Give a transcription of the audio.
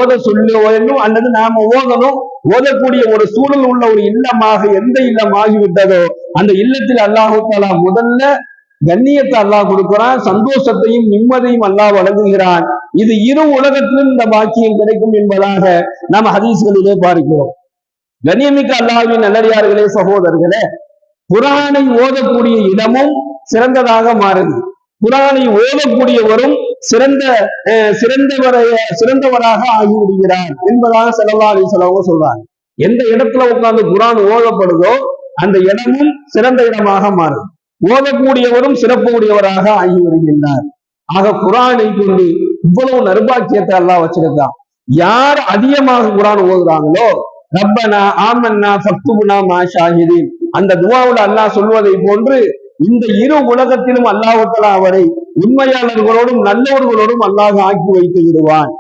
ஓத சொல்ல வேண்டும் அல்லது நாம ஓதணும். ஓதக்கூடிய ஒரு சூழல் உள்ள ஒரு இல்லமாக எந்த இல்லம் ஆகிவிட்டதோ அந்த இல்லத்தில் அல்லாஹு தாலா முதல்ல கண்ணியத்தை அல்லாஹ் கொடுக்கிறான், சந்தோஷத்தையும் நிம்மதியும் அல்லாஹ் வழங்குகிறான். இது இரு உலகத்திலும் இந்த பாக்கியம் கிடைக்கும் என்பதாக நாம் ஹதீஸ்களிலே பார்க்கிறோம். கண்ணியமிக்க அல்லாஹ்வின் நல்லடியார்களே, சகோதரர்களே, குர்ஆனை ஓதக்கூடிய இடமும் சிறந்ததாக மாறுது. குர்ஆனை ஓதக்கூடியவரும் சிறந்தவராக ஆகிவிடுகிறார் என்பதாக ஸல்லல்லாஹு அலைஹி வஸல்லம் சொல்றாங்க. எந்த இடத்துல உட்கார்ந்து குர்ஆன் ஓதப்படுதோ அந்த இடமும் சிறந்த இடமாக மாறுது. ஓதக்கூடியவரும் சிறப்பு உடையவராக ஆகி வருகின்றார். ஆக குர்ஆனை கொண்டு இவ்வளவு நற்பாக்கியத்தை அல்லாஹ் வச்சிருக்கான். யார் அதிகமாக குர்ஆன் ஓதுறாங்களோ, ரப்பனா ஆமன்னா ஃபக்துபுனா மா ஷாஹிதீன், அந்த துஆவுல அல்லாஹ் சொல்வதை போன்று இந்த இரு உலகத்திலும் அல்லாஹ் தஆலா அவரை உண்மையாளர்களோடும் நல்லவர்களோடும் அல்லாஹ் ஆக்கி வைத்து விடுவான்.